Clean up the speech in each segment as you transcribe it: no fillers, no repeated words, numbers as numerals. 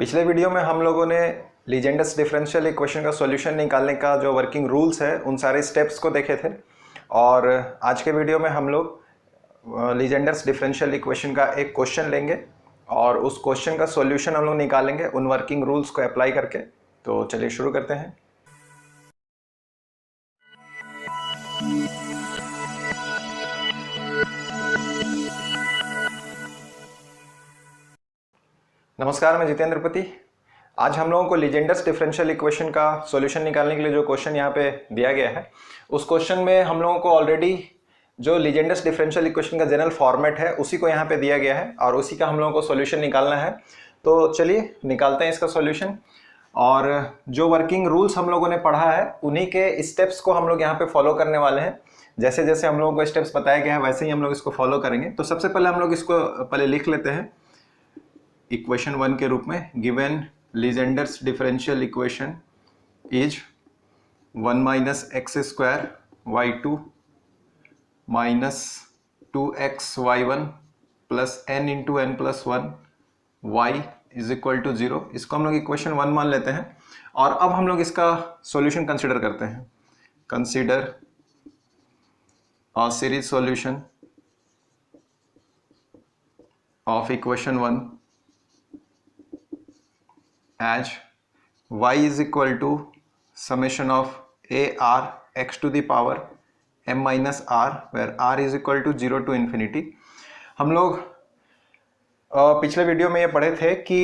पिछले वीडियो में हम लोगों ने लीजेंडर्स डिफरेंशियल इक्वेशन का सॉल्यूशन निकालने का जो वर्किंग रूल्स है उन सारे स्टेप्स को देखे थे। और आज के वीडियो में हम लोग लीजेंडर्स डिफरेंशियल इक्वेशन का एक क्वेश्चन लेंगे और उस क्वेश्चन का सॉल्यूशन हम लोग निकालेंगे उन वर्किंग रूल्स को अप्लाई करके। तो चलिए शुरू करते हैं। नमस्कार, मैं जितेंद्र पति। आज हम लोगों को लीजेंडर्स डिफरेंशियल इक्वेशन का सॉल्यूशन निकालने के लिए जो क्वेश्चन यहाँ पे दिया गया है उस क्वेश्चन में हम लोगों को ऑलरेडी जो लीजेंडर्स डिफरेंशियल इक्वेशन का जनरल फॉर्मेट है उसी को यहाँ पे दिया गया है और उसी का हम लोगों को सॉल्यूशन निकालना है। तो चलिए निकालते हैं इसका सॉल्यूशन। और जो वर्किंग रूल्स हम लोगों ने पढ़ा है उन्हीं के स्टेप्स को हम लोग यहाँ पे फॉलो करने वाले हैं। जैसे जैसे हम लोगों को स्टेप्स बताया गया है वैसे ही हम लोग इसको फॉलो करेंगे। तो सबसे पहले हम लोग इसको पहले लिख लेते हैं इक्वेशन 1 के रूप में। Given Legendre's differential equation is 1 minus x square y two minus 2x y1 plus n into n plus 1 y is equal to 0। इसको हम लोग इक्वेशन 1 मान लेते हैं और अब हम लोग इसका सॉल्यूशन कंसिडर करते हैं। Consider a series solution of equation 1 as y is equal to summation of a r x to the power m minus r where r is equal to 0 to infinity। हम लोग पिछले video में ये पढ़े थे कि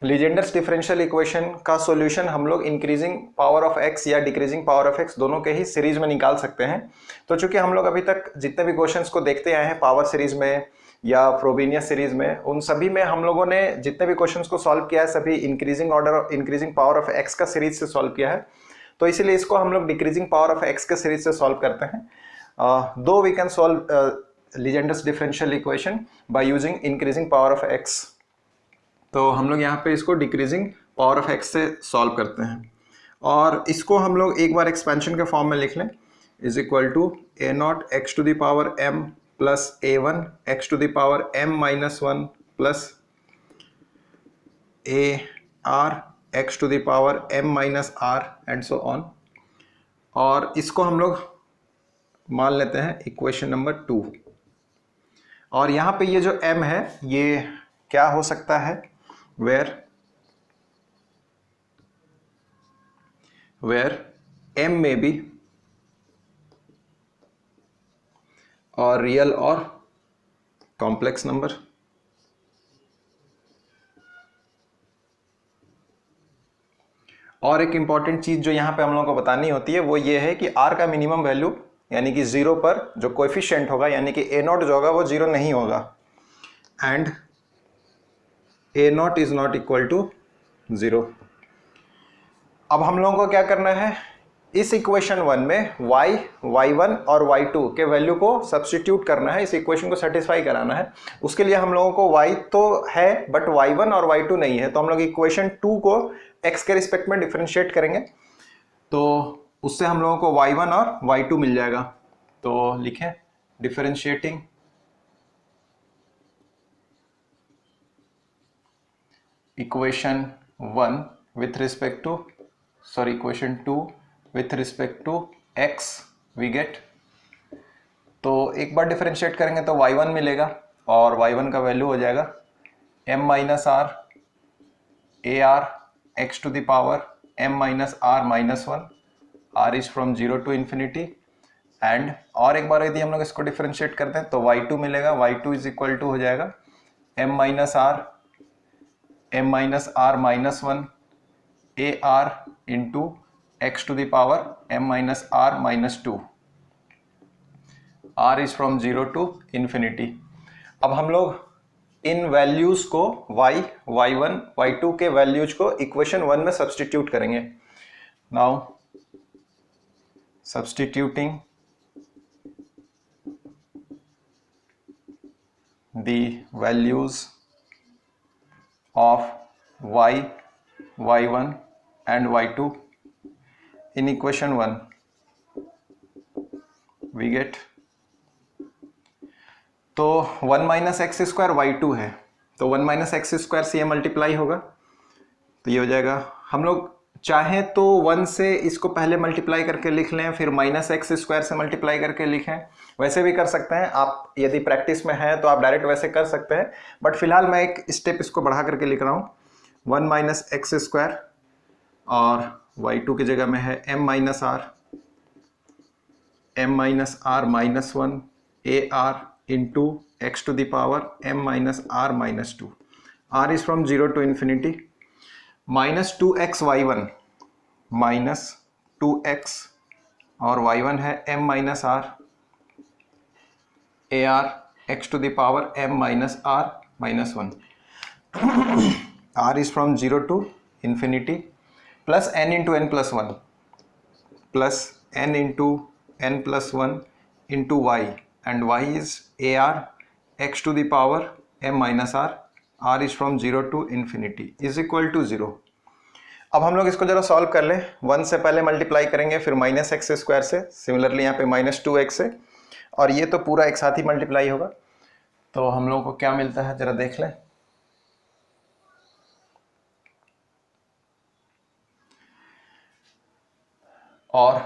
लीजेंडर्स डिफरेंशियल इक्वेशन का solution हम लोग इंक्रीजिंग पावर ऑफ x या डिक्रीजिंग पावर ऑफ x दोनों के ही सीरीज में निकाल सकते हैं। तो चूंकि हम लोग अभी तक जितने भी क्वेश्चंस को देखते आए हैं पावर सीरीज में या फ्रोबेनियस सीरीज में, उन सभी में हम लोगों ने जितने भी क्वेश्चंस को सॉल्व किया है सभी इंक्रीजिंग पावर ऑफ x का सीरीज से सॉल्व किया है। तो इसीलिए इसको हम लोग डिक्रीजिंग पावर ऑफ x के सीरीज से सॉल्व करते हैं। दो we can solve Legendre's differential equation by using increasing power of x। तो हम लोग यहाँ पे इसको डिक्रीजिंग पावर ऑफ x से सॉल्व करते हैं और इसको हम लोग एक बार एक्सपेंशन के फॉर्म में लिख लें। Is equal to a not x to the power m plus a1 x to the power m minus 1 plus a r x to the power m minus r and so on. और इसको हम लोग मान लेते हैं equation number 2। और यहाँ पे ये जो m है ये क्या हो सकता है, where m में भी और रियल और कॉम्प्लेक्स नंबर। और एक इंपॉर्टेंट चीज जो यहाँ पे हम लोगों को बतानी होती है वो ये है कि r का मिनिमम वैल्यू यानी कि 0 पर जो कोएफिशिएंट होगा यानी कि a नॉट जो होगा वो 0 नहीं होगा and a not is not equal to 0। अब हम लोगों को क्या करना है, इस इक्वेशन 1 में y, y1 और y2 के वैल्यू को सब्स्टिट्यूट करना है, इस इक्वेशन को सेटिस्फाई कराना है। उसके लिए हम लोगों को y तो है बट y1 और y2 नहीं है, तो हम लोग इक्वेशन 2 को x के रिस्पेक्ट में डिफरेंशिएट करेंगे तो उससे हम लोगों को y1 और y2 मिल जाएगा। तो लिखें differentiating equation 1 with respect to equation 2 with respect to x we get. तो एक बार डिफरेंशिएट करेंगे तो y1 मिलेगा और y1 का वैल्यू हो जाएगा m minus r a r x to the power m minus r minus 1 r is from 0 to infinity and और एक बार यदि हम लोग इसको डिफरेंशिएट करते हैं तो y2 मिलेगा। y2 इज इक्वल टू हो जाएगा m minus r minus 1 a r into x to the power m minus r minus 2 r is from 0 to infinity। अब हम लोग इन वैल्यूज को y, y1, y2 के वैल्यूज को इक्वेशन 1 में सब्स्टिट्यूट करेंगे। Now substituting the values of y, y1 and y2 in equation 1 we get, तो 1 minus x square y2 है तो 1 माइनस एक्स स्क्वायर से ये मल्टीप्लाई होगा तो ये हो जाएगा, हम लोग चाहें तो 1 से इसको पहले मल्टीप्लाई करके लिख लें, फिर -x² से मल्टीप्लाई करके लिखें, वैसे भी कर सकते हैं आप। यदि प्रैक्टिस में है तो आप डायरेक्ट वैसे कर सकते हैं, बट फिलहाल मैं एक स्टेप इसको बढ़ा करके लिख रहा हूँ। 1 - x² और y2 की जगह में है m - r -1 ar into x to the power m - r - 2. r is from 0 to infinity. -2xy1 -2x और y1 है m - r ar x to the power m - r - 1. r is from 0 to infinity plus n into n plus 1 plus n into n plus 1 into y, and y is ar x to the power m - r, r is from 0 to infinity is equal to 0. अब हम लोग इसको जरा solve कर लें। 1 से पहले multiply करेंगे, फिर -x² से, सिमिलरली यहाँ पे -2x से, और ये तो पूरा एक साथ ही मल्टीप्लाई होगा। तो हम लोगों को क्या मिलता है जरा देख लें। और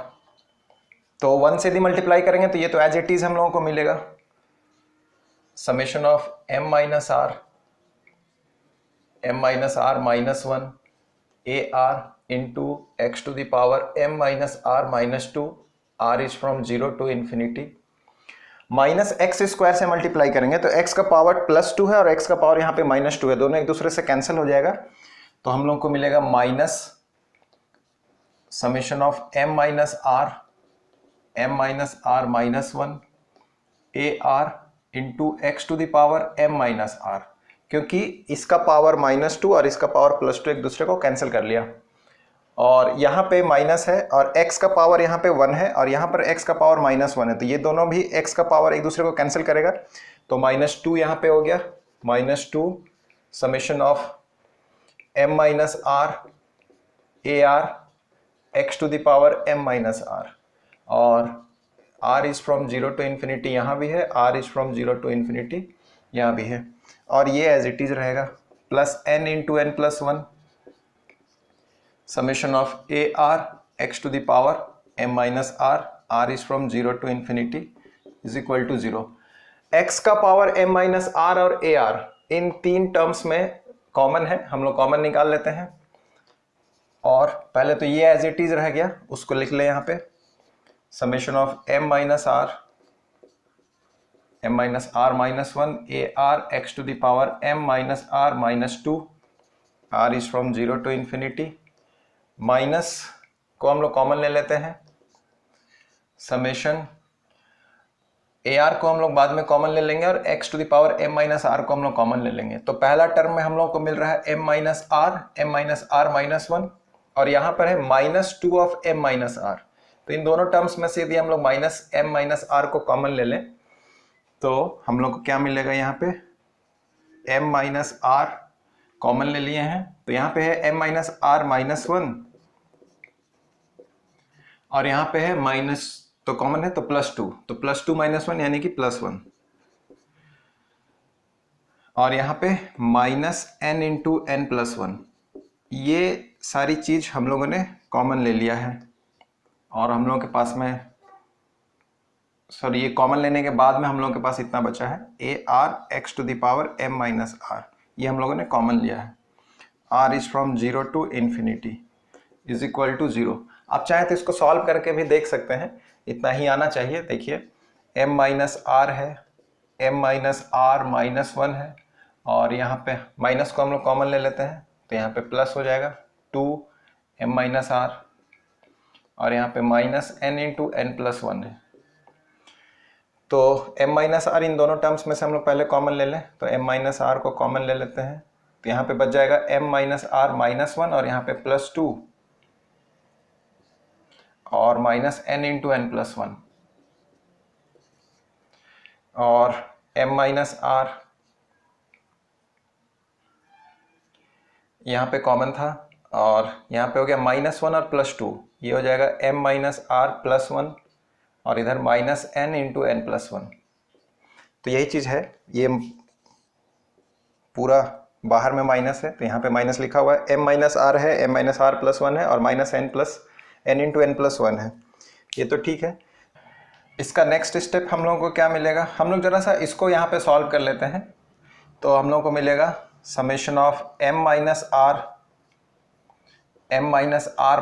तो 1 से यदि मल्टीप्लाई करेंगे तो ये तो एज इट इज हम लोगों को मिलेगा, summation of m - r -1 ar into x to the power m - r - 2, r is from 0 to infinity। -x² से मल्टीप्लाई करेंगे तो x का पावर +2 है और x का पावर यहाँ पे -2 है, दोनों एक दूसरे से कैंसिल हो जाएगा। तो हम लोग को मिलेगा minus summation of m - r -1 ar into x to the power m - r, क्योंकि इसका पावर -2 और इसका पावर +2 एक दूसरे को कैंसिल कर लिया, और यहाँ पे माइनस है और x का पावर यहाँ पे 1 है और यहाँ पर x का पावर -1 है, तो ये दोनों भी x का पावर एक दूसरे को कैंसिल करेगा। तो -2 यहाँ पे हो गया, -2 summation of m - r ar x to the power m - r, और r is from 0 to infinity यहाँ भी है, r is from 0 to infinity यहाँ भी है, और ये एज इट इज रहेगा, plus n into n plus 1 summation of ar x to the power m minus r, r is from 0 to infinity is equal to 0. x का power m minus r और ar इन तीन terms में common है, हम लोग common निकाल लेते हैं, और पहले तो ये एज इट इज रह गया, उसको लिख ले यहाँ पे, summation of m minus r minus 1 ar x to the power m minus r minus 2, r is from 0 to infinity, minus को हम लोग कॉमन ले लेते हैं, समेशन ar को हम लोग बाद में कॉमन ले लेंगे और x to the power m minus r को हम लोग कॉमन ले लेंगे। तो पहला टर्म में हम लोग को मिल रहा है m minus r minus 1, और यहाँ पर है -2 of m minus r। तो इन दोनों टर्म्स में से यदि हम लोग -m minus r को कॉमन ले लें तो हम लोग को क्या मिलेगा, यहाँ पे m minus r कॉमन ले लिए हैं, तो यहाँ पे है m minus r minus 1 और यहाँ पे है माइनस, तो कॉमन है तो +2, तो +2 - 1 यानी कि +1, और यहाँ पे -n into n plus 1। ये सारी चीज हम लोगों ने कॉमन ले लिया है, और हम लोगों के पास में, सॉरी, ये कॉमन लेने के बाद में हम लोगों के पास इतना बचा है ar x to the power m minus r, ये हम लोगों ने कॉमन लिया है। r is from 0 to infinity is equal to 0। आप चाहे तो इसको सॉल्व करके भी देख सकते हैं, इतना ही आना चाहिए। देखिए m minus r है, m minus r minus 1 है, और यहाँ पे माइनस को हम लोग कॉमन ले लेते हैं, तो यहाँ पे प्लस हो जाएगा 2 m minus r, और यहाँ पे -n into n plus 1 है। तो m minus r इन दोनों टर्म्स में से हम लोग पहले कॉमन ले लें, तो m minus r को कॉमन ले लेते हैं, तो यहाँ पे बच जाएगा m minus r minus 1 और यहाँ पे +2 और -n into n plus 1, और m minus r यहाँ पे कॉमन था, और यहाँ पे हो गया -1 और +2, ये हो जाएगा m minus r plus 1 और इधर -n into n plus 1। तो यही चीज़ है, ये पूरा बाहर में माइनस है तो यहाँ पे माइनस लिखा हुआ है, m माइनस आर है, m माइनस आर प्लस 1 है और minus n plus n into n plus 1 है। ये तो ठीक है। इसका नेक्स्ट स्टेप हम लोगों को क्या मिलेगा, हम लोग जरा सा इसको यहाँ पे सॉल्व कर लेते हैं। तो हम लोगों को मिलेगा summation of m minus r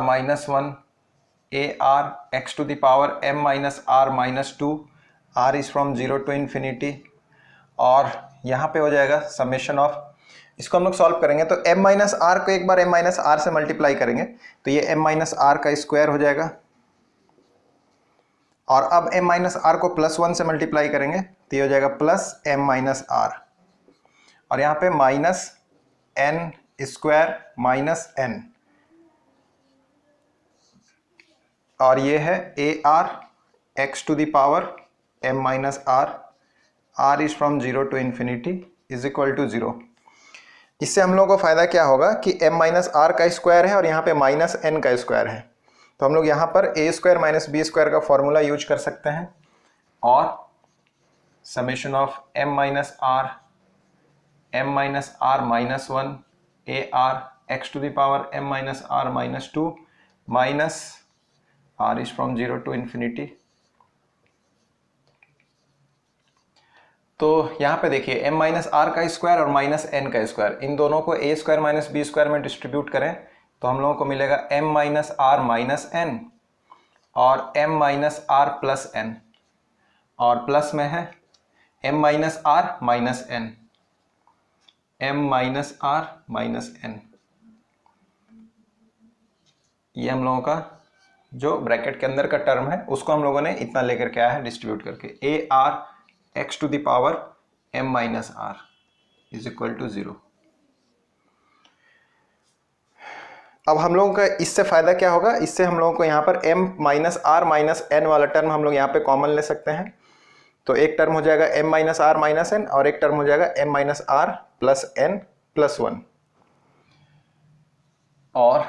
minus 1 a r x to the power m minus r minus 2, r is from 0 to infinity, और यहाँ पे हो जाएगा समेशन ऑफ, इसको हम लोग सॉल्व करेंगे तो m माइनस आर को एक बार m माइनस आर से मल्टीप्लाई करेंगे तो ये m माइनस आर का स्क्वायर हो जाएगा, और अब m माइनस आर को प्लस 1 से मल्टीप्लाई करेंगे तो ये हो जाएगा प्लस m माइनस आर, और यहाँ पे minus n square minus n, और ये है a r x to the power m minus r, r is from 0 to infinity is equal to 0। इससे हम लोगों को फायदा क्या होगा कि m माइनस आर का स्क्वायर है और यहाँ पे माइनस n का स्क्वायर है, तो हम लोग यहाँ पर a square minus b square का फॉर्मूला यूज कर सकते हैं, और summation of m minus r minus 1 a r x to the power m minus r minus 2 minus r is from 0 to infinity. तो यहाँ पे देखिए m माइनस आर का स्क्वायर और माइनस n का स्क्वायर, इन दोनों को a square minus b square में डिस्ट्रीब्यूट करें तो हम लोगों को मिलेगा m minus r minus n और m minus r plus n, और प्लस में है m minus r minus n, m minus r minus n। ये हम लोगों का जो ब्रैकेट के अंदर का टर्म है उसको हम लोगों ने इतना लेकर के आया है डिस्ट्रीब्यूट करके, a r x to the power m minus r is equal to 0। अब हम लोगों का इससे फायदा क्या होगा, इससे हम लोगों को यहाँ पर m minus r minus n वाला टर्म हम लोग यहाँ पे कॉमन ले सकते हैं, तो एक टर्म हो जाएगा m minus r minus n और एक टर्म हो जाएगा m minus r plus n plus 1, और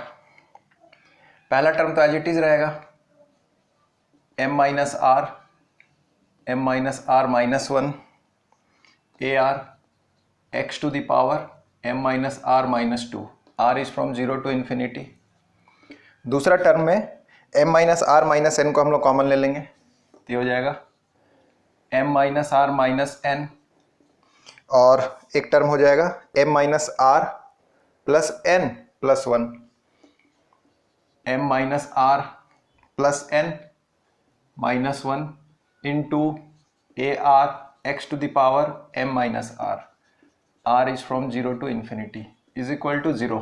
पहला टर्म तो एज इट इज रहेगा m minus r minus 1 a r x to the power m minus r minus 2, r is from 0 to infinity. दूसरा term में m minus r minus n को हम लोग common ले लेंगे तो ये हो जाएगा m minus r minus n, और एक टर्म हो जाएगा m minus r plus n plus 1, m minus r plus n minus 1 into a r x to the power m minus r, r is from 0 to infinity is equal to 0।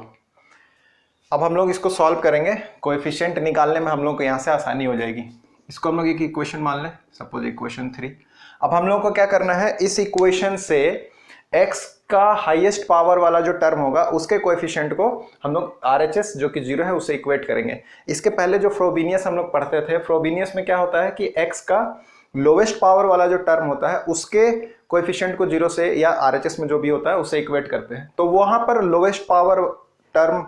अब हम लोग इसको solve करेंगे, coefficient निकालने में हम लोग को यहाँ से आसानी हो जाएगी। इसको हम लोग एक इक्वेशन मान लें, सपोज इक्वेशन 3। अब हम लोग को क्या करना है, इस इक्वेशन से x का हाईएस्ट पावर वाला जो टर्म होगा उसके कोएफिशिएंट को हम लोग RHS जो कि 0 है उससे इक्वेट करेंगे। इसके पहले जो फ्रोबेनियस हम लोग पढ़ते थे, फ्रोबेनियस में क्या होता है कि x का लोवेस्ट पावर वाला जो टर्म होता है उसके कोएफिशिएंट को 0 से या RHS में जो भी होता है उससे इक्वेट करते हैं, तो वहां पर lowest power term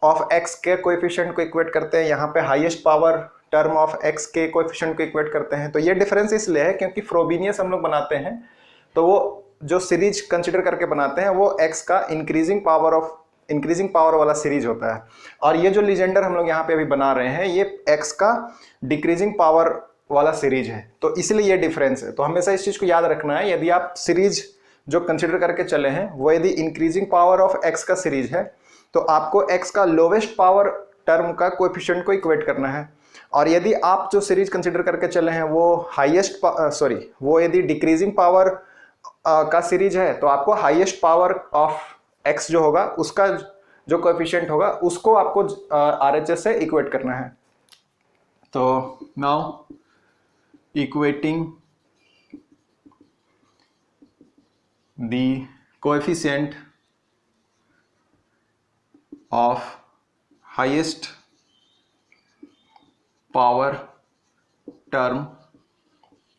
of x के कोएफिशिएंट को इक्वेट करते हैं, यहाँ पे highest power term of x के कोएफिशिएंट को इक्वेट करते हैं। तो ये डिफरेंस इसलिए है क्योंकि फ्रोबेनियस हम लोग बनाते हैं तो वो जो सीरीज कंसिडर करके बनाते हैं वो x का इंक्रीजिंग पावर वाला सीरीज होता है, और ये जो लीजेंडर हम लोग यहाँ पे अभी बना रहे हैं ये x का डिक्रीजिंग पावर वाला सीरीज है, तो इसलिए ये डिफरेंस है। तो हमेशा इस चीज को याद रखना है, यदि आप सीरीज जो कंसिडर करके चले हैं वो यदि इंक्रीजिंग पावर ऑफ x का सीरीज है तो आपको x का लोवेस्ट पावर टर्म का कोएफिशिएंट को इक्वेट करना है, और यदि आप जो सीरीज कंसिडर करके चले हैं वो वो यदि डिक्रीजिंग पावर का सीरीज है तो आपको हाईएस्ट पावर ऑफ x जो होगा उसका जो कोएफिशिएंट होगा उसको आपको RHS से इक्वेट करना है। तो now equating the coefficient of highest power term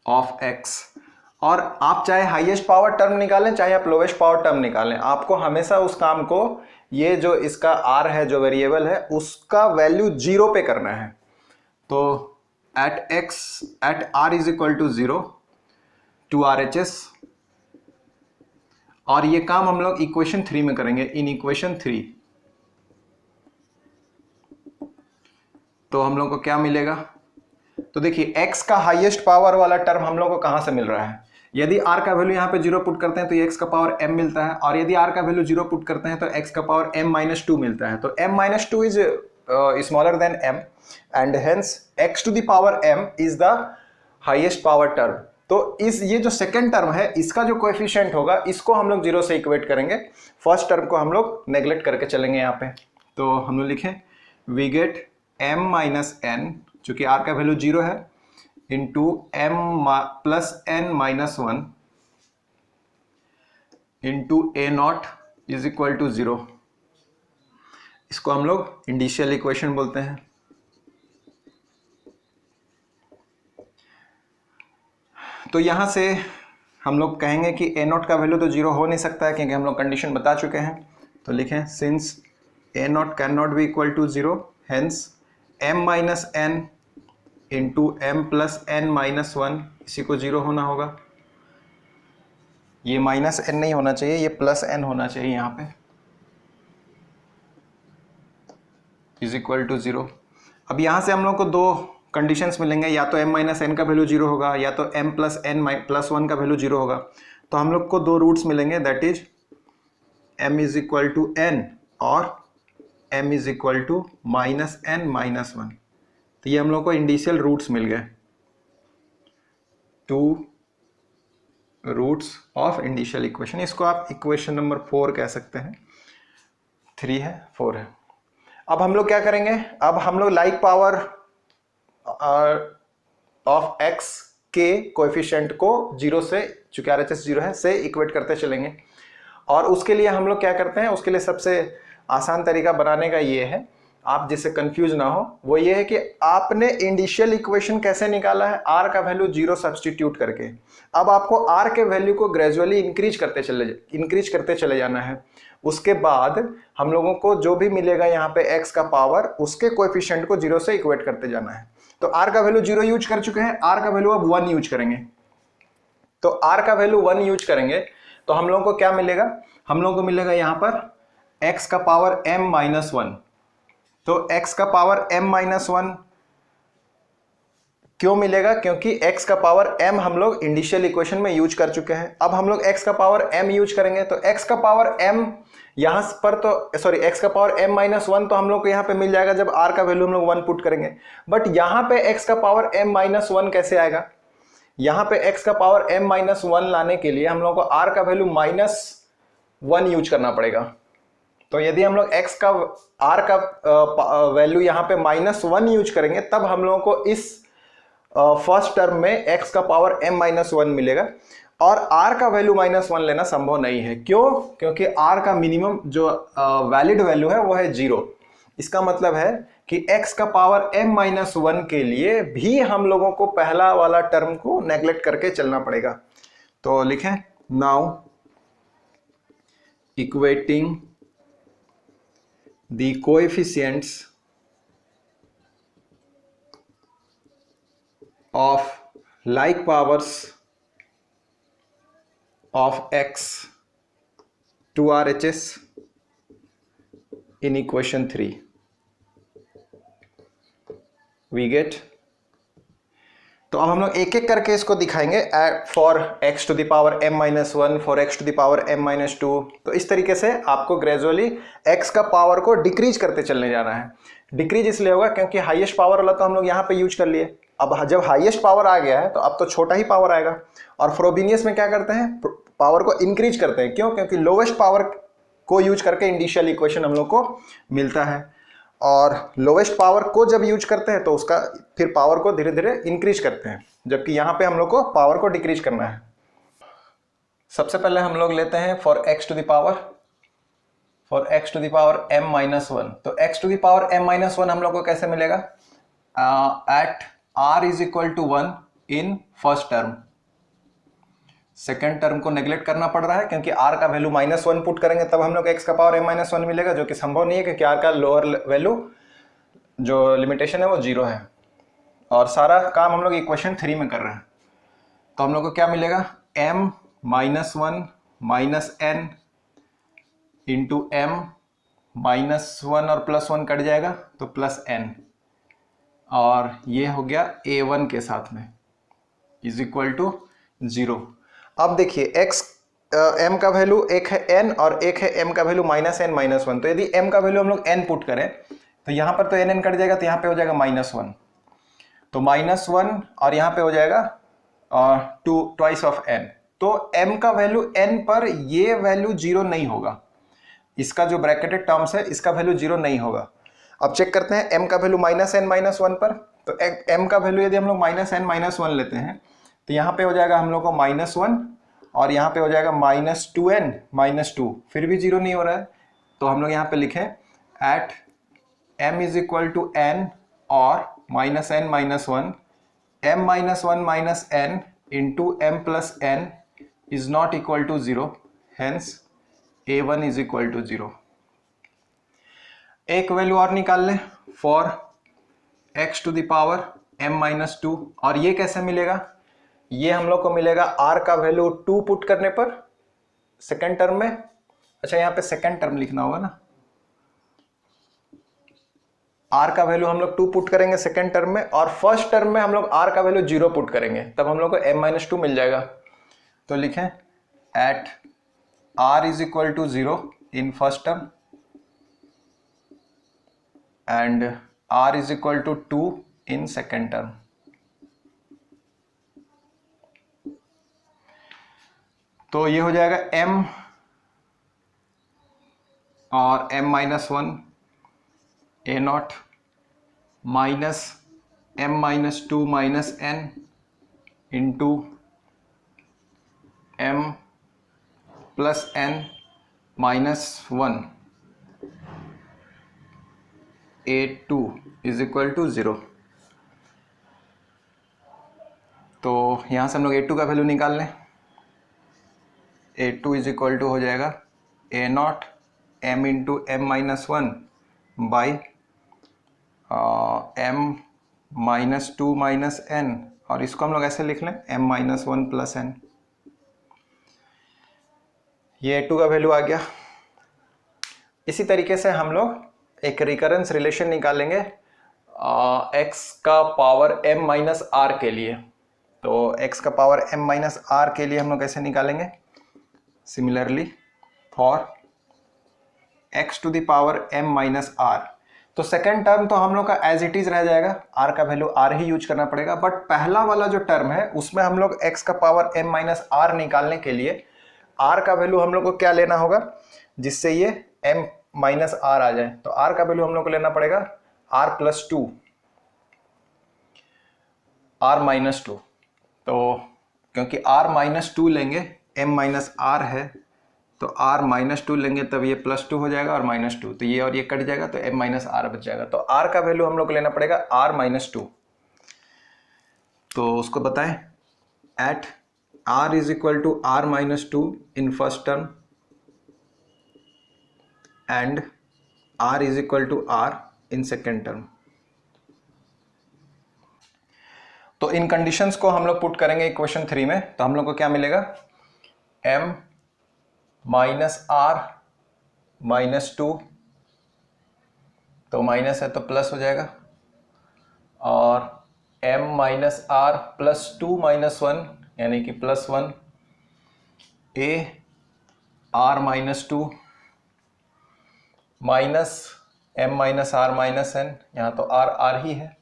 of x, और आप चाहे हाईएस्ट पावर टर्म निकालें चाहे आप लोवेस्ट पावर टर्म निकालें, आपको हमेशा उस काम को ये जो इसका r है जो वेरिएबल है उसका वैल्यू 0 पे करना है। तो at r is equal to 0 to RHS, और ये काम हम लोग इक्वेशन 3 में करेंगे, इन इक्वेशन 3। तो हम लोग को क्या मिलेगा, तो देखिए x का हाईएस्ट पावर वाला टर्म हम लोग को कहां से मिल रहा है, यदि r का वैल्यू यहाँ पे 0 पुट करते हैं तो x का पावर m मिलता है, और यदि r का वैल्यू 0 पुट करते हैं तो x का पावर m-2 मिलता है। तो m-2 is smaller than m and hence x to the power m is the highest power term. तो इस ये जो सेकंड टर्म है इसका जो कोएफिशिएंट होगा इसको हम लोग 0 से इक्वेट करेंगे, फर्स्ट टर्म को हम लोग नेग्लेक्ट करके चलेंगे यहाँ पे। तो हम लोग लिखें वी गेट m-n, चूंकि r का वैल्यू 0 है, into m+n-1 into a0 is equal to 0। इसको हम लोग इंडिशियल इक्वेशन बोलते हैं। तो यहां से हम लोग कहेंगे कि a0 का वैल्यू तो 0 हो नहीं सकता है क्योंकि हम लोग कंडीशन बता चुके हैं। तो लिखें since a0 can not be equal to 0, hence m-n into m+n-1 इसी को 0 होना होगा। ये -n नहीं होना चाहिए, ये +n होना चाहिए यहाँ पे, इज इक्वल टू 0। अब यहाँ से हम लोग को दो कंडीशंस मिलेंगे, या तो m-n का वैल्यू 0 होगा या तो m+n+1 का वैल्यू 0 होगा। तो हम लोग को दो रूट्स मिलेंगे, that is m is equal to n और m is equal to -n-1। तो ये हम लोग को इंडिशियल रूट्स मिल गए, 2 रूट्स ऑफ इंडिशियल इक्वेशन। इसको आप इक्वेशन नंबर 4 कह सकते हैं, 3 है 4 है। अब हम लोग क्या करेंगे, अब हम लोग लाइक पावर ऑफ x के कोएफिशिएंट को 0 से, चूंकि RHS 0 है, से इक्वेट करते चलेंगे। और उसके लिए हम लोग क्या करते हैं, उसके लिए सबसे आसान तरीका बनाने का ये है, आप जिससे कंफ्यूज ना हो, वो ये है कि आपने इंडिशियल इक्वेशन कैसे निकाला है, r का वैल्यू 0 सब्स्टिट्यूट करके। अब आपको r के वैल्यू को ग्रेजुअली इंक्रीज करते चले जाना है। उसके बाद हम लोगों को जो भी मिलेगा यहाँ पे x का पावर, उसके कोएफिशिएंट को 0 से इक्वेट करते जाना है। तो r का वैल्यू 0 यूज कर चुके हैं, r का वैल्यू अब 1 यूज करेंगे। तो r का वैल्यू 1 यूज करेंगे तो हम लोगों को क्या मिलेगा, हम लोगों को मिलेगा यहाँ पर x का पावर m-1। तो x का पावर m-1 क्यों मिलेगा, क्योंकि x का पावर m हम लोग इंडिशियल इक्वेशन में यूज कर चुके हैं। अब हम लोग x का पावर m यूज करेंगे, तो x का पावर m यहां पर तो सॉरी x का पावर m-1 तो हम लोग को यहां पे मिल जाएगा जब r का वैल्यू हम लोग 1 पुट करेंगे। बट यहां पे x का पावर m-1 कैसे आएगा, यहां पे x का पावर m-1 लाने के लिए हम लोग को r का वैल्यू -1 यूज करना पड़ेगा। तो यदि हम लोग x का r का वैल्यू यहाँ पे -1 यूज करेंगे, तब हम लोगों को इस फर्स्ट टर्म में x का पावर m-1 मिलेगा। और r का वैल्यू -1 लेना संभव नहीं है, क्यों, क्योंकि r का मिनिमम जो वैलिड वैल्यू है वो है 0। इसका मतलब है कि x का पावर m-1 के लिए भी हम लोगों को पहला वाला टर्म को नेग्लेक्ट करके चलना पड़ेगा। तो लिखें now equating the coefficients of like powers of x to RHS in equation 3 we get। तो अब हम लोग एक एक करके इसको दिखाएंगे, for x to the power m-1, for x to the power m-2। तो इस तरीके से आपको ग्रेजुअली x का पावर को डिक्रीज करते चलने जाना है। डिक्रीज इसलिए होगा क्योंकि हाईएस्ट पावर वाला तो हम लोग यहाँ पे यूज कर लिए, अब जब हाईएस्ट पावर आ गया है तो अब तो छोटा ही पावर आएगा। और फ्रोबेनियस में क्या करते हैं, पावर को इंक्रीज करते हैं, क्यों, क्योंकि लोवेस्ट पावर को यूज करके इंडिशियल इक्वेशन हम लोग को मिलता है। और लोवेस्ट पावर को जब यूज करते हैं तो उसका फिर पावर को धीरे धीरे इंक्रीज करते हैं, जबकि यहाँ पे हम लोग को पावर को डिक्रीज करना है। सबसे पहले हम लोग लेते हैं for x to the power m-1। तो x to the power m-1 हम लोग को कैसे मिलेगा, at r is equal to 1 in first term. Second term को नेग्लेक्ट करना पड़ रहा है क्योंकि r का वैल्यू -1 पुट करेंगे तब हम लोग x का पावर m-1 मिलेगा, जो कि संभव नहीं है क्योंकि r का लोअर वैल्यू जो लिमिटेशन है वो 0 है। और सारा काम हम लोग इक्वेशन 3 में कर रहे हैं। तो हम लोग को क्या मिलेगा, m-1 minus N into M, -1 और +1 कट जाएगा तो प्लस एन, और ये हो गया a1 के साथ में इज इक्वल टू 0। अब देखिए x m का वैल्यू एक है n और एक है m का वैल्यू -n-1। तो यदि m का वैल्यू हम लोग n पुट करें तो यहाँ पर तो n कट जाएगा, तो यहाँ पे हो जाएगा -1, तो -1 और यहाँ पे हो जाएगा 2 ट्वाइस ऑफ n। तो m का वैल्यू n पर ये वैल्यू 0 नहीं होगा, इसका जो ब्रैकेटेड टर्म्स है इसका वैल्यू 0 नहीं होगा। अब चेक करते हैं m का वैल्यू -n-1 पर, तो m का वैल्यू यदि हम लोग -n-1 लेते हैं तो यहाँ पे हो जाएगा हम लोग को -1 और यहाँ पे हो जाएगा -2n-2, फिर भी 0 नहीं हो रहा है। तो हम लोग यहाँ पे लिखें at m is equal to n और -n-1, m-1 -n into m plus n is not equal to 0, hence a1 is equal to 0। एक वैल्यू और निकाल लें for x to the power m-2, और ये कैसे मिलेगा, ये हम लोग को मिलेगा r का वैल्यू 2 पुट करने पर सेकेंड टर्म में। अच्छा यहाँ पे सेकेंड टर्म लिखना होगा ना, r का वैल्यू हम लोग 2 पुट करेंगे सेकेंड टर्म में, और फर्स्ट टर्म में हम लोग r का वैल्यू 0 पुट करेंगे, तब हम लोग को m-2 मिल जाएगा। तो लिखें at r is equal to 0 in first term and r is equal to 2 in second term. तो ये हो जाएगा m और m-1 a0 minus m-2 minus n into m plus n -1 a2 is equal to 0। तो यहाँ से हम लोग a2 का वैल्यू निकाल लें, a2 इज इक्वल टू हो जाएगा a0 m into m-1 by m-2 minus n, और इसको हम लोग ऐसे लिख लें m-1 प्लस n। ये a2 का वैल्यू आ गया। इसी तरीके से हम लोग एक रिकरेंस रिलेशन निकालेंगे x का पावर m माइनस r के लिए। तो x का पावर m माइनस r के लिए हम लोग कैसे निकालेंगे, similarly for x to the power m minus r। तो सेकेंड टर्म तो हम लोग का एज इट इज रह जाएगा, r का वैल्यू r ही यूज करना पड़ेगा, बट पहला वाला जो टर्म है उसमें हम लोग x का पावर m माइनस r निकालने के लिए r का वैल्यू हम लोग को क्या लेना होगा, जिससे ये m माइनस r आ जाए। तो r का वैल्यू हम लोग को लेना पड़ेगा r प्लस 2, r माइनस 2। तो क्योंकि r माइनस 2 लेंगे, m माइनस r है, तो r माइनस 2 लेंगे तब ये प्लस 2 हो जाएगा और -2, तो ये और ये कट जाएगा तो m माइनस r बच जाएगा। तो r का वैल्यू हम लोग को लेना पड़ेगा r माइनस 2। तो उसको बताएं at r is equal to r minus 2 in first term and r is equal to r in second term. तो इन कंडीशंस को हम लोग पुट करेंगे इक्वेशन 3 में, तो हम लोग को क्या मिलेगा, m माइनस r माइनस 2, तो माइनस है तो प्लस हो जाएगा, और m minus r plus 2 minus 1 यानी कि plus 1 a r minus 2 minus m minus r minus n, यहाँ तो r r ही है,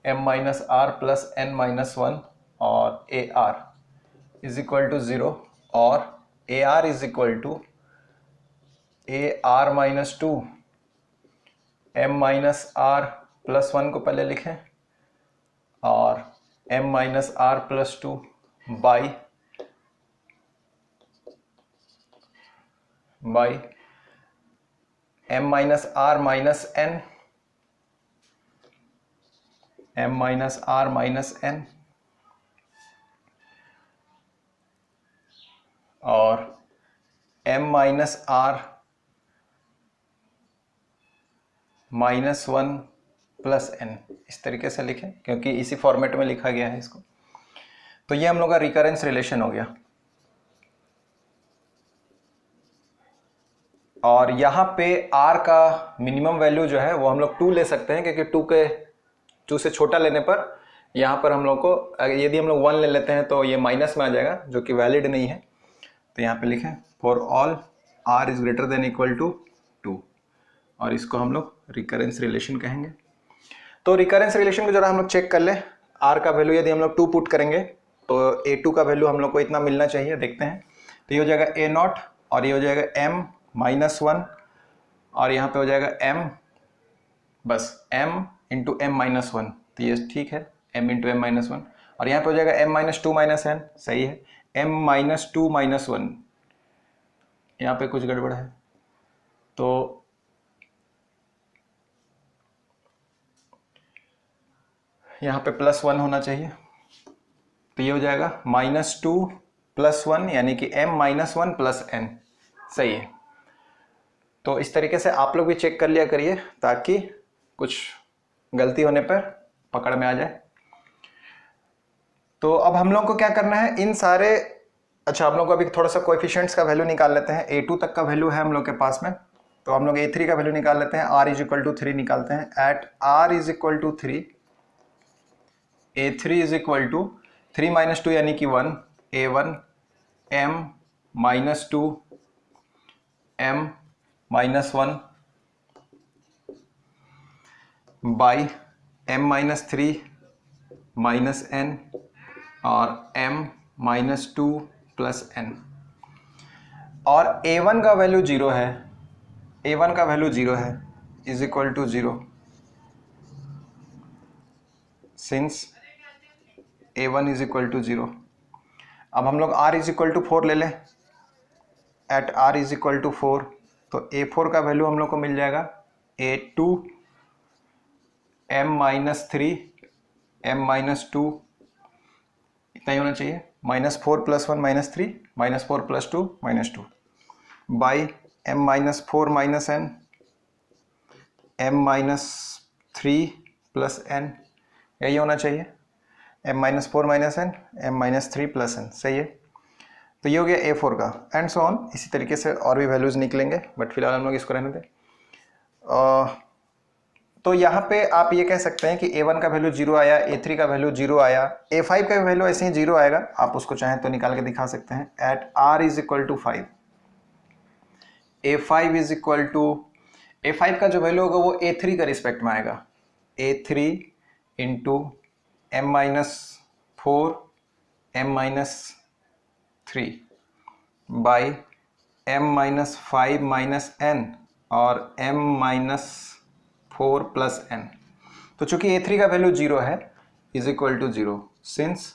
m minus r plus n minus 1 और a r is equal to 0, और a r is equal to a r minus 2 m minus r plus 1 को पहले लिखें और m minus r plus 2 by m minus r minus n, m minus r minus n, और m minus r minus 1 plus n, इस तरीके से लिखें क्योंकि इसी फॉर्मेट में लिखा गया है इसको। तो ये हम लोग का रिकरेंस रिलेशन हो गया। और यहाँ पे r का मिनिमम वैल्यू जो है वो हम लोग 2 ले सकते हैं, क्योंकि 2 से छोटा लेने पर यहाँ पर हम लोग को यदि हम लोग 1 ले लेते हैं तो ये माइनस में आ जाएगा, जो कि वैलिड नहीं है। तो यहाँ पे लिखें for all r is greater than equal to 2, और इसको हम लोग रिकरेंस रिलेशन कहेंगे। तो रिकरेंस रिलेशन को जरा हम लोग चेक कर ले। r का वैल्यू यदि हम लोग 2 पुट करेंगे तो a2 का वैल्यू हम लोग को इतना मिलना चाहिए, देखते हैं। तो ये हो जाएगा a0 और ये हो जाएगा m माइनस 1, और यहाँ पे हो जाएगा m, बस m इंटू एम माइनस 1, तो ये ठीक है, m इंटू एम माइनस 1। और यहाँ पे हो जाएगा m माइनस 2 माइनस n, सही है, m माइनस 2 माइनस 1, यहाँ पे कुछ गड़बड़ है, तो यहाँ पे प्लस 1 होना चाहिए। तो ये हो जाएगा माइनस 2 प्लस 1, यानी कि m माइनस 1 प्लस n, सही है। तो इस तरीके से आप लोग भी चेक कर लिया करिए ताकि कुछ गलती होने पर पकड़ में आ जाए। तो अब हम लोग को क्या करना है, इन सारे, अच्छा हम लोग को अभी थोड़ा सा कोएफिशिएंट्स का वैल्यू निकाल लेते हैं। a2 तक का वैल्यू है हम लोग के पास में, तो हम लोग a3 का वैल्यू निकाल लेते हैं। r इज इक्वल टू 3 निकालते हैं। At r is equal to 3, a3 is equal to 3 minus 2 यानी कि 1, a1 m minus 2 m minus 1 by m minus 3 minus n और m माइनस 2 प्लस n। और a1 का वैल्यू 0 है, a1 का value 0 है, is equal to 0 since a1 is equal to 0। अब हम लोग r इज इक्वल टू 4 ले लें। At r is equal to 4, तो a4 का वैल्यू हम लोग को मिल जाएगा a2 m minus 3 m minus 2, इतना ही होना चाहिए, minus 4 plus 1 minus 3 minus 4 plus 2 minus 2 by m minus 4 minus n m minus 3 plus n, यही होना चाहिए, m minus 4 minus n m minus 3 plus n, सही है। तो ये हो गया a4 का, एंड सो ऑन। इसी तरीके से और भी वैल्यूज निकलेंगे, बट फिलहाल हम लोग इसको रहने दें। तो यहाँ पे आप ये कह सकते हैं कि a1 का वैल्यू 0 आया, a3 का वैल्यू 0 आया, a5 का वैल्यू ऐसे ही 0 आएगा, आप उसको चाहें तो निकाल के दिखा सकते हैं। At r is equal to 5, a5 is equal to, a5 का जो वैल्यू होगा वो a3 का रिस्पेक्ट में आएगा, a3 into m minus 4 m minus 3 by m minus 5 minus n और m माइनस 4 प्लस n। तो चूंकि a3 का वैल्यू 0 है, is equal to 0 since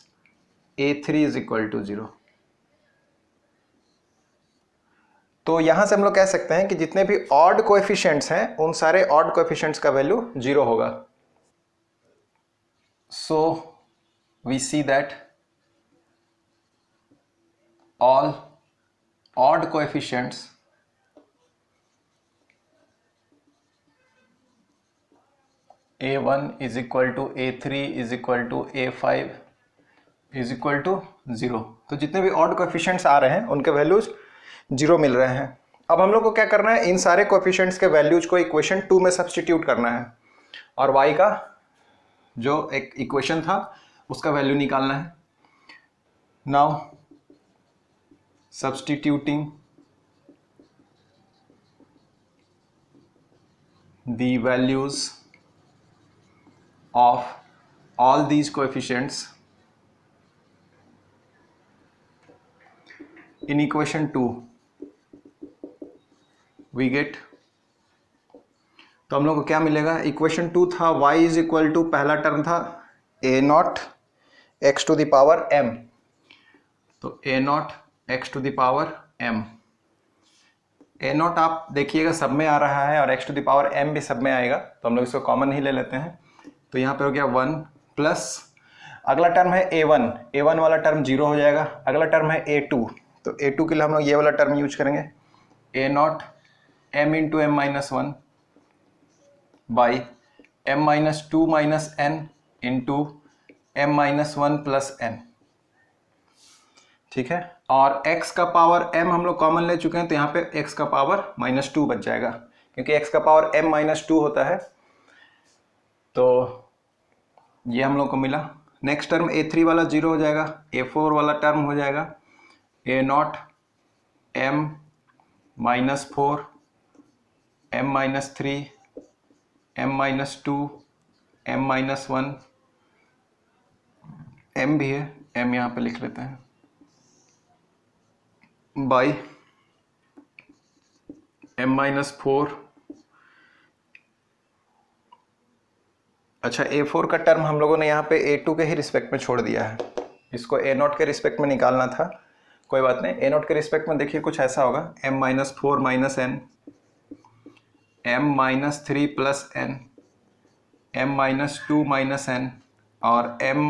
a3 is equal to 0। तो यहां से हम लोग कह सकते हैं कि जितने भी ऑड कोएफिशिएंट्स हैं उन सारे ऑड कोएफिशिएंट्स का वैल्यू 0 होगा। So we see that all odd coefficients a1 is equal to a3 is equal to a5 is equal to 0। तो जितने भी ऑड कोएफिशिएंट्स आ रहे हैं उनके वैल्यूज 0 मिल रहे हैं। अब हम लोग को क्या करना है, इन सारे कोएफिशिएंट्स के वैल्यूज को इक्वेशन 2 में सब्स्टिट्यूट करना है, और y का जो एक इक्वेशन था उसका वैल्यू निकालना है। Now substituting the values of all these coefficients in equation 2 we get, तो हम लोग को क्या मिलेगा, इक्वेशन 2 था y इज इक्वल टू, पहला टर्म था a0 x to the power m, तो a0 x to the power m, a0 आप देखिएगा सब में आ रहा है और x to the power m भी सब में आएगा, तो हम लोग इसको कॉमन ही ले लेते हैं। तो यहाँ पे हो गया 1 प्लस, अगला टर्म है a1, a1 वाला टर्म 0 हो जाएगा। अगला टर्म है a2, तो a2 के लिए हम लोग ये वाला टर्म यूज करेंगे, a0 m into m minus 1 by m minus 2 minus n into m minus 1 plus n, ठीक है। और x का पावर m हम लोग कॉमन ले चुके हैं, तो यहाँ पे x का पावर -2 बच जाएगा, क्योंकि x का पावर m -2 होता है। तो ये हम लोग को मिला। नेक्स्ट टर्म a3 वाला 0 हो जाएगा, a4 वाला टर्म हो जाएगा a0 m -4 m -3 m -2 m -1 m भी है, m यहाँ पे लिख लेते हैं, बाई m -4। अच्छा, a4 का टर्म हम लोगों ने यहाँ पे a2 के ही रिस्पेक्ट में छोड़ दिया है, इसको a0 के रिस्पेक्ट में निकालना था, कोई बात नहीं। a0 के रिस्पेक्ट में देखिए कुछ ऐसा होगा, m -4 - n m -3 + n m -2 - n और m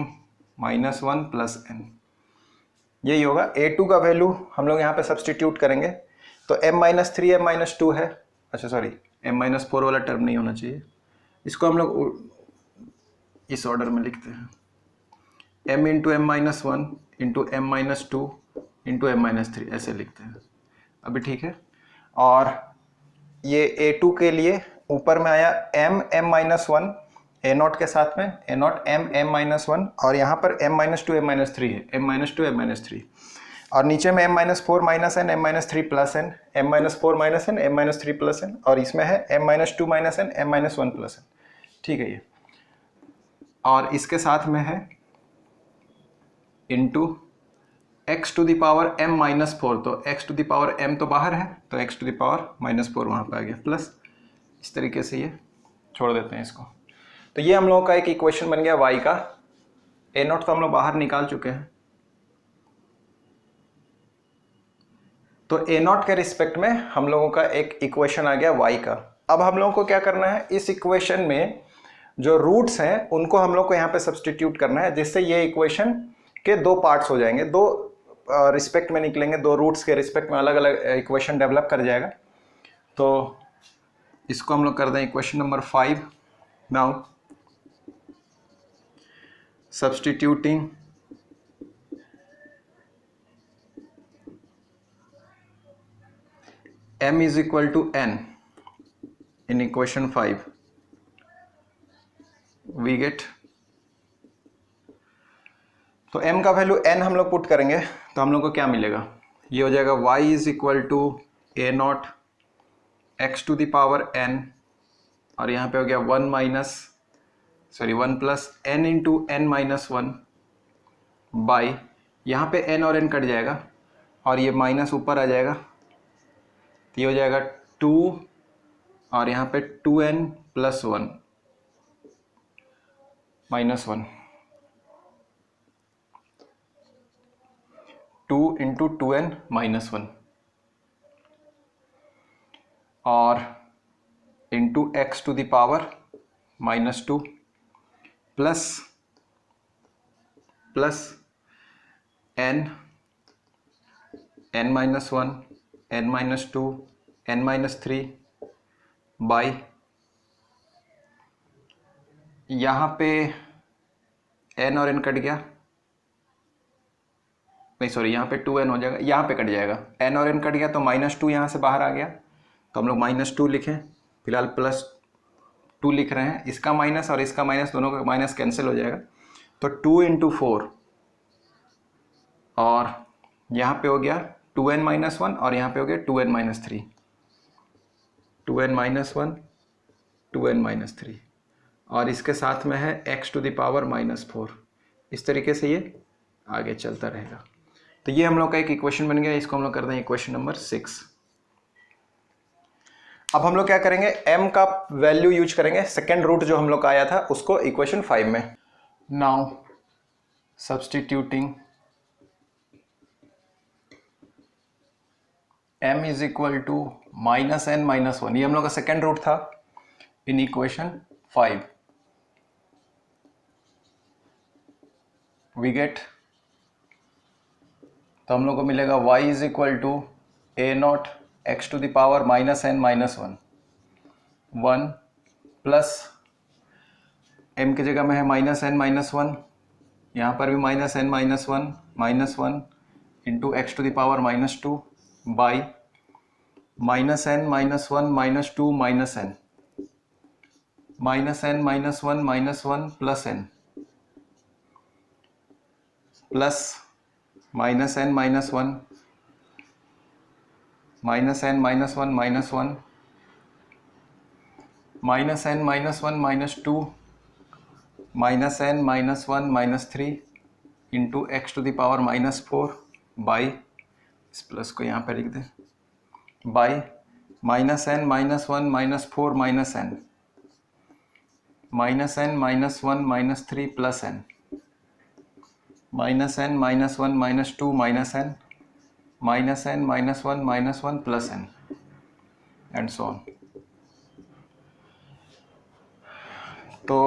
-1 + n, यही होगा। a2 का वैल्यू हम लोग यहाँ पे सब्सटीट्यूट करेंगे, तो m -3 m -2 है। अच्छा सॉरी, m -4 वाला टर्म नहीं होना चाहिए, इसको हम लोग इस ऑर्डर में लिखते हैं, m × m -1 × m -2 × m -3 ऐसे लिखते हैं अभी, ठीक है। और ये a2 के लिए ऊपर में आया m m -1 a0 के साथ में, a0 m m -1 और यहाँ पर m -2 m -3 है, m -2 m -3 और नीचे में m -4 - n m -3 + n m -4 - n m -3 + n और इसमें है m -2 - n m -1 + n, ठीक है ये। और इसके साथ में है इंटू x⁴ m -4, तो x⁴ m तो बाहर है, तो x⁴ -4 वहाँ पे आ गया, प्लस इस तरीके से ये छोड़ देते हैं इसको। तो ये हम लोगों का एक इक्वेशन बन गया y का। a0 तो हम लोग बाहर निकाल चुके हैं, तो a0 के रिस्पेक्ट में हम लोगों का एक इक्वेशन आ गया y का। अब हम लोगों को क्या करना है, इस इक्वेशन में जो रूट्स हैं उनको हम लोग को यहाँ पे सब्सटीट्यूट करना है, जिससे ये इक्वेशन के दो पार्ट्स हो जाएंगे, दो रिस्पेक्ट में निकलेंगे, दो रूट्स के रिस्पेक्ट में अलग अलग इक्वेशन डेवलप कर जाएगा। तो इसको हम लोग कर दें equation number 5। Now substituting m = n in equation 5 we get, तो m का वैल्यू n हम लोग पुट करेंगे तो हम लोग को क्या मिलेगा, ये हो जाएगा y = a0 x⁴ n और यहाँ पे हो गया 1 + n × n - 1 बाई, यहाँ पे n और n कट जाएगा और ये माइनस ऊपर आ जाएगा, तो ये हो जाएगा 2 और यहाँ पे 2n + 1 -1 2 × 2n - 1 और into x⁴ -2 plus n n - 1 n - 2 n - 3 by, यहाँ पे n और n कट गया, नहीं सॉरी यहाँ पे 2n हो जाएगा, यहाँ पे कट जाएगा, n और n कट गया तो -2 यहाँ से बाहर आ गया, तो हम लोग -2 लिखें, फिलहाल +2 लिख रहे हैं, इसका माइनस और इसका माइनस दोनों का माइनस कैंसिल हो जाएगा, तो 2 × 4 और यहाँ पे हो गया 2n - 1 और यहाँ पे हो गया 2n - 3 2n - 1 2n - 3 और इसके साथ में है x⁴ -4। इस तरीके से ये आगे चलता रहेगा। तो ये हम लोग का एक इक्वेशन बन गया, इसको हम लोग करते हैं इक्वेशन नंबर 6। अब हम लोग क्या करेंगे, m का वैल्यू यूज करेंगे, सेकेंड रूट जो हम लोग का आया था उसको इक्वेशन 5 में। नाउ सब्सटीट्यूटिंग m = -n - 1, ये हम लोग का सेकेंड रूट था इन इक्वेशन 5, वी गेट, तो हम लोग को मिलेगा y = a0 x⁴ -n - 1 plus m की जगह में है -n - 1, यहाँ पर भी -n - 1 -1 into x to the power -2 by -n -1 -2 -n -n -1 plus n plus -n -1 -n -1 -1 -n -1 -2 -n -1 -3 into x to the power -4 by, इस प्लस को यहाँ पे लिख दें, by -n -1 -4 -n -n -1 -3 plus n -n -1 -2 -n -n -1 plus n and so on. तो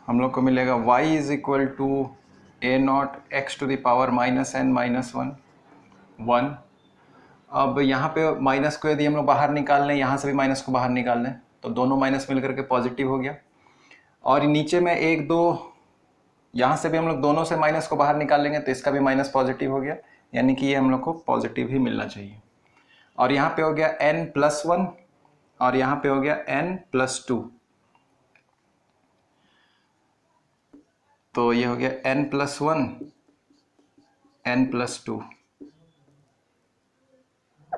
हम लोग को मिलेगा y is equal to a0 x to the power -n -1 1। अब यहाँ पे माइनस को यदि हम लोग बाहर निकाल लें, यहाँ से भी माइनस को बाहर निकाल लें, तो दोनों माइनस मिल करके पॉजिटिव हो गया। और नीचे में 1 2 यहाँ से भी हम लोग दोनों से माइनस को बाहर निकाल लेंगे तो इसका भी माइनस पॉजिटिव हो गया, यानी कि ये हम लोग को पॉजिटिव ही मिलना चाहिए। और यहाँ पे हो गया n+1 और यहाँ पे हो गया n+2, तो ये हो गया n+1 n+2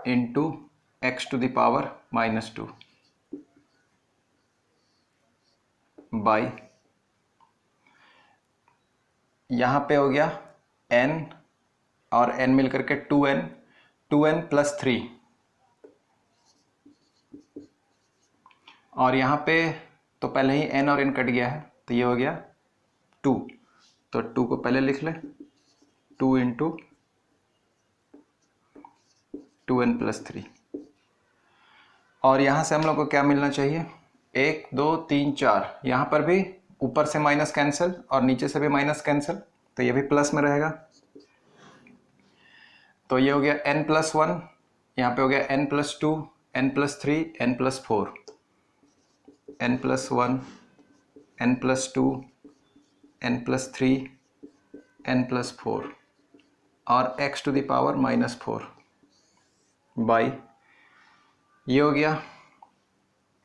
into x to the power -2 by, यहाँ पे हो गया n और n मिलकर के 2n प्लस 3, और यहाँ पे तो पहले ही n और n कट गया है तो ये हो गया 2, तो 2 को पहले लिख लें, 2 इंटू 2n प्लस 3। और यहाँ से हम लोग को क्या मिलना चाहिए, 1 2 3 4, यहाँ पर भी ऊपर से माइनस कैंसिल और नीचे से भी माइनस कैंसिल, तो ये भी प्लस में रहेगा। तो ये हो गया n+1, यहाँ पे हो गया n+2 n+3 n+4, n+1 n+2 n+3 n+4 और x to the power -4 by, ये हो गया।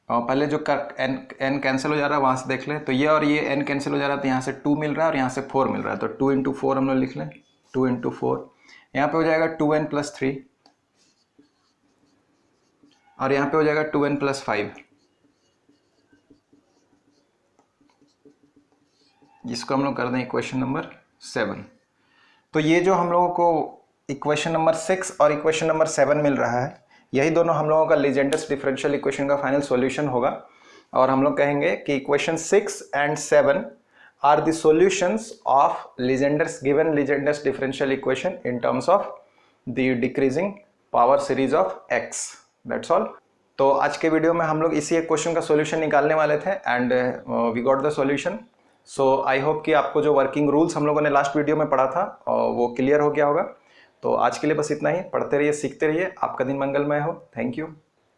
और पहले जो n कैंसिल हो जा रहा है वहाँ से देख लें, तो ये और ये n कैंसिल हो जा रहा है, तो यहाँ से 2 मिल रहा है और यहाँ से 4 मिल रहा है, तो 2 इंटू 4 हम लोग लिख लें, 2 इंटू 4, यहाँ पे हो जाएगा 2n प्लस 3 और यहाँ पे हो जाएगा 2n प्लस 5, जिसको हम लोग कर दें इक्वेशन नंबर 7। तो ये जो हम लोगों को इक्वेशन नंबर 6 और इक्वेशन नंबर 7 मिल रहा है, यही दोनों हम लोगों का लीजेंडर्स डिफरेंशियल इक्वेशन का फाइनल सॉल्यूशन होगा। और हम लोग कहेंगे कि equation 6 and 7 are the solutions of Legendre's given Legendre's differential equation in terms of the decreasing power series of x। That's all. तो आज के वीडियो में हम लोग इसी एक क्वेश्चन का सॉल्यूशन निकालने वाले थे and we got the solution. So I hope कि आपको जो वर्किंग रूल्स हम लोगों ने लास्ट वीडियो में पढ़ा था वो क्लियर हो गया होगा। तो आज के लिए बस इतना ही। पढ़ते रहिए, सीखते रहिए। आपका दिन मंगलमय हो। Thank you.